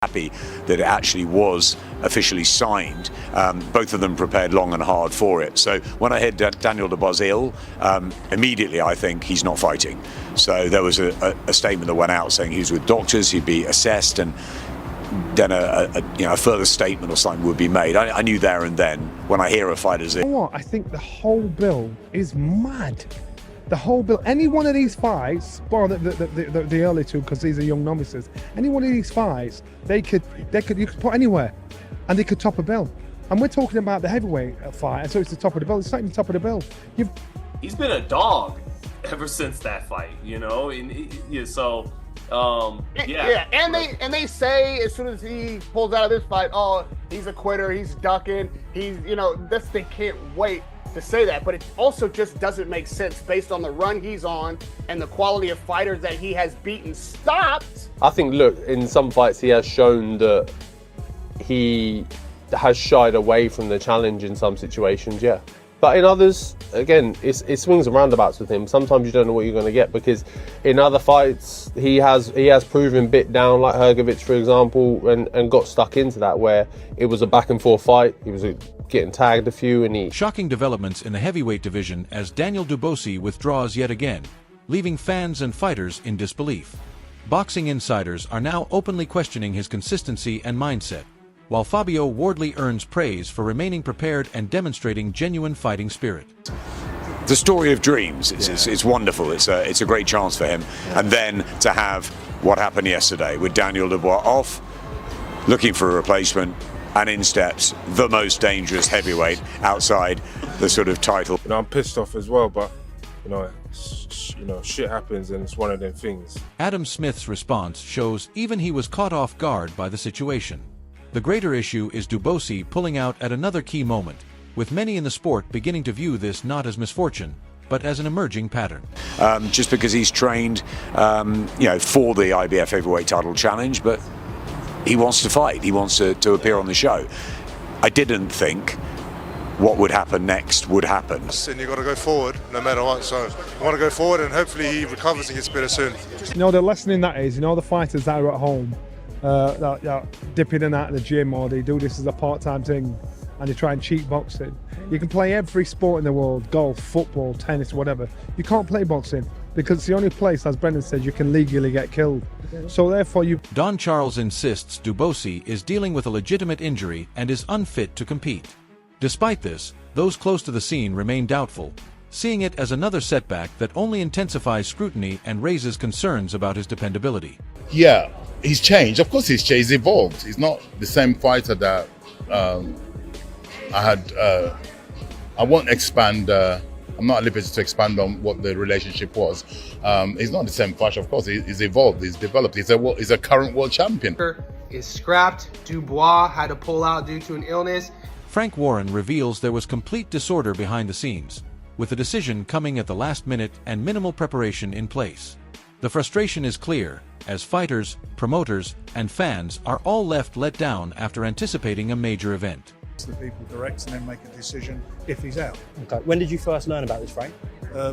happy that it actually was officially signed. Both of them prepared long and hard for it. So when I heard Daniel Dubois ill, immediately I think he's not fighting. So there was a statement that went out saying he was with doctors, he'd be assessed, and then a further statement or something would be made. I knew there and then when I hear a fighter's ill. You know what? I think the whole bill is mad. The whole bill, any one of these fights, well, the early two, because these are young novices, any one of these fights, you could put anywhere, and they could top a bill. And we're talking about the heavyweight fight, and so it's the top of the bill. It's not even the top of the bill. He's been a dog ever since that fight, you know. And and they say as soon as he pulls out of this fight, oh, he's a quitter, he's ducking, they can't wait to say that, but it also just doesn't make sense based on the run he's on and the quality of fighters that he has beaten stopped. I think, look, in some fights he has shown that he has shied away from the challenge in some situations, yeah. But in others, again, it swings and roundabouts with him. Sometimes you don't know what you're going to get, because in other fights he has proven bit down, like Hrgovic, for example, and got stuck into that where it was a back and forth fight. He was getting tagged a few, and he... Shocking developments in the heavyweight division as Daniel Dubois withdraws yet again, leaving fans and fighters in disbelief. Boxing insiders are now openly questioning his consistency and mindset, while Fabio Wardley earns praise for remaining prepared and demonstrating genuine fighting spirit. The story of dreams, it's wonderful. It's a great chance for him. And then to have what happened yesterday with Daniel Dubois off, looking for a replacement, and in steps the most dangerous heavyweight outside the sort of title. I'm pissed off as well, but shit happens, and it's one of them things. Adam Smith's response shows even he was caught off guard by the situation. The greater issue is Dubois pulling out at another key moment, with many in the sport beginning to view this not as misfortune, but as an emerging pattern. Just because he's trained, for the IBF heavyweight title challenge, but he wants to fight. He wants to appear on the show. I didn't think what would happen next would happen. And you've got to go forward no matter what. So you want to go forward, and hopefully he recovers and gets better soon. The lesson in that is, the fighters that are at home, that dip in and out of the gym, or they do this as a part-time thing, and they try and cheat boxing. You can play every sport in the world, golf, football, tennis, whatever. You can't play boxing, because it's the only place, as Brendan said, you can legally get killed. So therefore Don Charles insists Dubois is dealing with a legitimate injury and is unfit to compete. Despite this, those close to the scene remain doubtful, seeing it as another setback that only intensifies scrutiny and raises concerns about his dependability. Yeah, he's changed. Of course he's changed, he's evolved. He's not the same fighter that I had. I won't expand. I'm not at liberty to expand on what the relationship was. He's not the same fighter, of course. He's evolved, he's developed. He's a current world champion. Is scrapped. Dubois had to pull out due to an illness. Frank Warren reveals there was complete disorder behind the scenes, with the decision coming at the last minute and minimal preparation in place. The frustration is clear, as fighters, promoters, and fans are all left let down after anticipating a major event. The people direct and then make a decision if he's out. Okay. When did you first learn about this, Frank?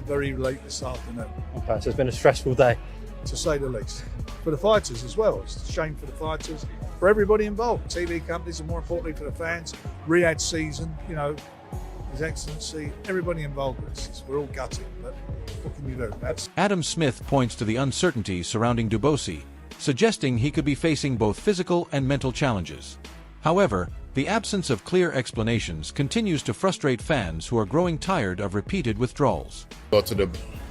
Very late this afternoon. Okay, so it's been a stressful day. To say the least. For the fighters as well. It's a shame for the fighters, for everybody involved. TV companies, and more importantly for the fans. Riyadh season, His Excellency, everybody involved with this. We're all gutted, but what can you do? Adam Smith points to the uncertainty surrounding Dubois, suggesting he could be facing both physical and mental challenges. However, the absence of clear explanations continues to frustrate fans who are growing tired of repeated withdrawals.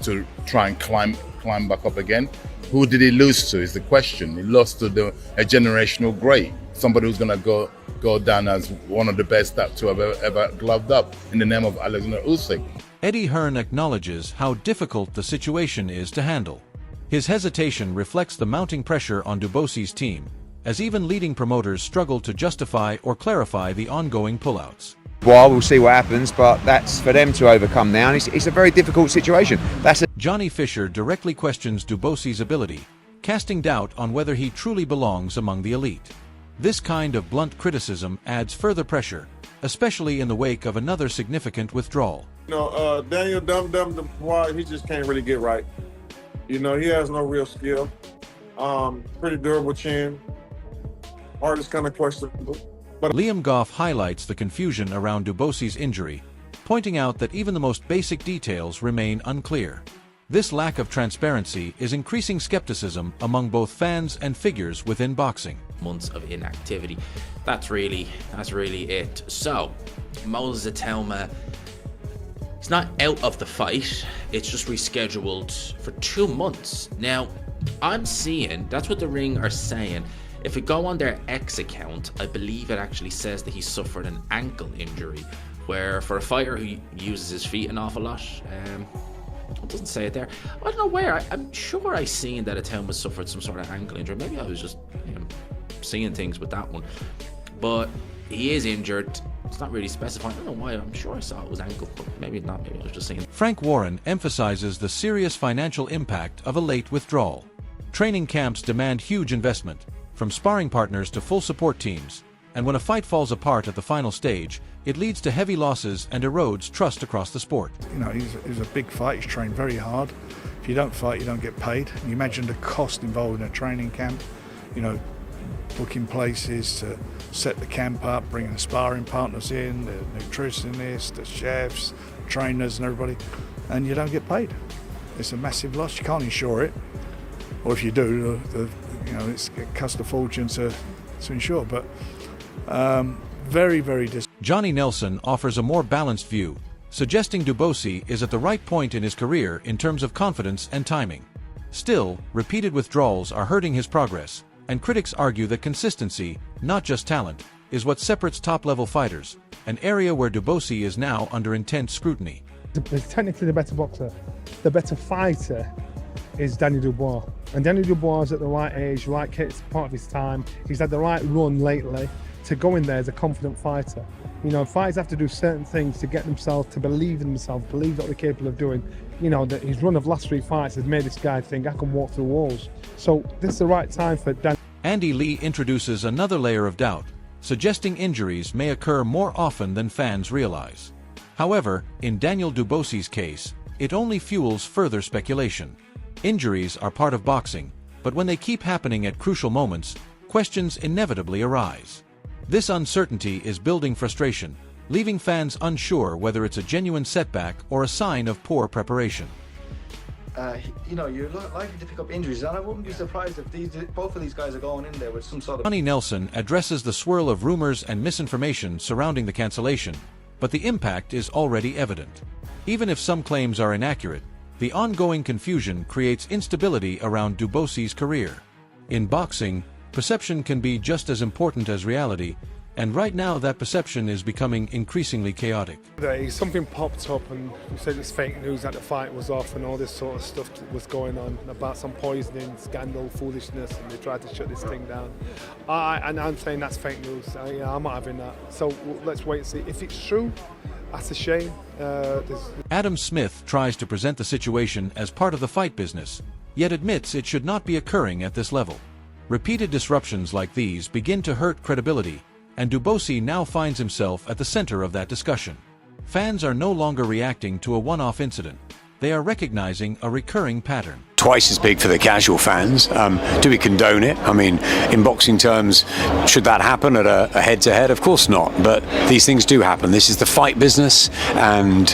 To try and climb back up again. Who did he lose to is the question. He lost to a generational great, somebody who's going to go down as one of the best to have ever gloved up, in the name of Alexander Usyk. Eddie Hearn acknowledges how difficult the situation is to handle. His hesitation reflects the mounting pressure on Dubois' team, as even leading promoters struggle to justify or clarify the ongoing pullouts. Well, we'll see what happens, but that's for them to overcome now, and it's a very difficult situation. Johnny Fisher directly questions Dubois' ability, casting doubt on whether he truly belongs among the elite. This kind of blunt criticism adds further pressure, especially in the wake of another significant withdrawal. Daniel Dubois, he just can't really get right. He has no real skill. Pretty durable chin. art is kind of questionable. But Liam Goff highlights the confusion around Dubosie's injury, pointing out that even the most basic details remain unclear. This lack of transparency is increasing skepticism among both fans and figures within boxing. Months of inactivity. That's really it. So, Moses Atelma, he's not out of the fight. It's just rescheduled for 2 months. Now, I'm seeing, that's what the Ring are saying. If we go on their X account, I believe it actually says that he suffered an ankle injury, where for a fighter who uses his feet an awful lot, it doesn't say it there. I don't know where. I'm sure I seen that Atelma suffered some sort of ankle injury. Maybe I was just seeing things with that one. But he is injured. It's not really specifying. I don't know why. I'm sure I saw it was ankle, but maybe not. Maybe I was just seeing. Frank Warren emphasizes the serious financial impact of a late withdrawal. Training camps demand huge investment, from sparring partners to full support teams. And when a fight falls apart at the final stage, it leads to heavy losses and erodes trust across the sport. You know, he's a big fight. He's trained very hard. If you don't fight, you don't get paid. And you imagine the cost involved in a training camp. You know, booking places to set the camp up, bringing the sparring partners in, the nutritionists, the chefs, trainers, and everybody, and you don't get paid. It's a massive loss. You can't insure it, or if you do, it costs a fortune to insure. But very, very disappointing. Johnny Nelson offers a more balanced view, suggesting Dubois is at the right point in his career in terms of confidence and timing. Still, repeated withdrawals are hurting his progress, and critics argue that consistency, not just talent, is what separates top-level fighters, an area where Dubois is now under intense scrutiny. He's technically the better boxer. The better fighter is Danny Dubois. And Danny Dubois is at the right age, right part of his time. He's had the right run lately to go in there as a confident fighter. You know, fighters have to do certain things to get themselves to believe in themselves, believe what they're capable of doing. You know, that his run of last 3 fights has made this guy think, I can walk through walls. So this is the right time for Dan. Andy Lee introduces another layer of doubt, suggesting injuries may occur more often than fans realize. However, in Daniel Dubois's case, it only fuels further speculation. Injuries are part of boxing, but when they keep happening at crucial moments, questions inevitably arise. This uncertainty is building frustration, leaving fans unsure whether it's a genuine setback or a sign of poor preparation. You're likely to pick up injuries, and I wouldn't be surprised if both of these guys are going in there with some sort of... Johnny Nelson addresses the swirl of rumors and misinformation surrounding the cancellation, but the impact is already evident. Even if some claims are inaccurate, the ongoing confusion creates instability around Dubois's career. In boxing, perception can be just as important as reality, and right now that perception is becoming increasingly chaotic. Something popped up and we said it's fake news that the fight was off and all this sort of stuff was going on about some poisoning, scandal, foolishness, and they tried to shut this thing down. And I'm saying that's fake news. I'm not having that. So let's wait and see. If it's true, that's a shame. Adam Smith tries to present the situation as part of the fight business, yet admits it should not be occurring at this level. Repeated disruptions like these begin to hurt credibility, and Dubois now finds himself at the center of that discussion. Fans are no longer reacting to a one-off incident. They are recognizing a recurring pattern. Twice as big for the casual fans. Do we condone it? I mean, in boxing terms, should that happen at a head-to-head? Of course not, but these things do happen. This is the fight business, and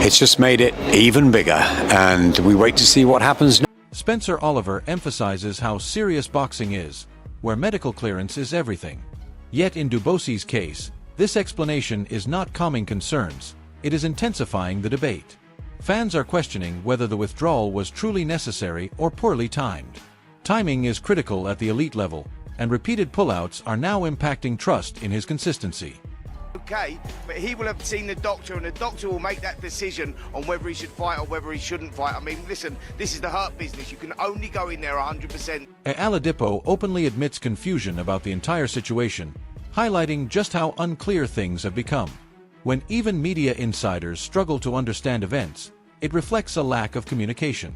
it's just made it even bigger, and we wait to see what happens next. Spencer Oliver emphasizes how serious boxing is, where medical clearance is everything. Yet in Dubois's case, this explanation is not calming concerns, it is intensifying the debate. Fans are questioning whether the withdrawal was truly necessary or poorly timed. Timing is critical at the elite level, and repeated pullouts are now impacting trust in his consistency. Okay, but he will have seen the doctor, and the doctor will make that decision on whether he should fight or whether he shouldn't fight. I mean, listen, this is the hurt business. You can only go in there 100%. Aladipo openly admits confusion about the entire situation, highlighting just how unclear things have become. When even media insiders struggle to understand events, it reflects a lack of communication.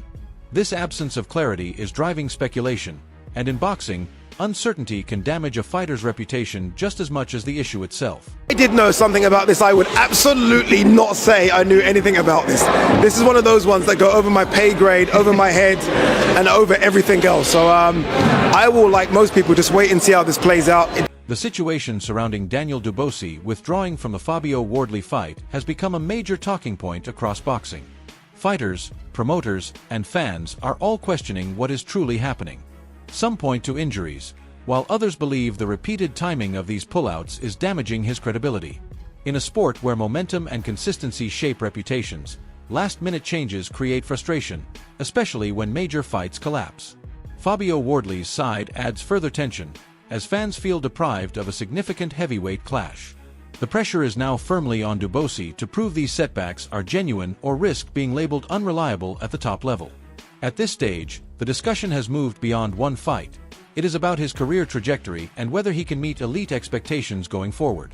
This absence of clarity is driving speculation, and in boxing, uncertainty can damage a fighter's reputation just as much as the issue itself. I did know something about this. I would absolutely not say I knew anything about this. This is one of those ones that go over my pay grade, over my head, and over everything else. So I will, like most people, just wait and see how this plays out. The situation surrounding Daniel Dubois withdrawing from the Fabio Wardley fight has become a major talking point across boxing. Fighters, promoters, and fans are all questioning what is truly happening. Some point to injuries, while others believe the repeated timing of these pullouts is damaging his credibility. In a sport where momentum and consistency shape reputations, last-minute changes create frustration, especially when major fights collapse. Fabio Wardley's side adds further tension, as fans feel deprived of a significant heavyweight clash. The pressure is now firmly on Dubois to prove these setbacks are genuine or risk being labeled unreliable at the top level. At this stage, the discussion has moved beyond one fight. It is about his career trajectory and whether he can meet elite expectations going forward.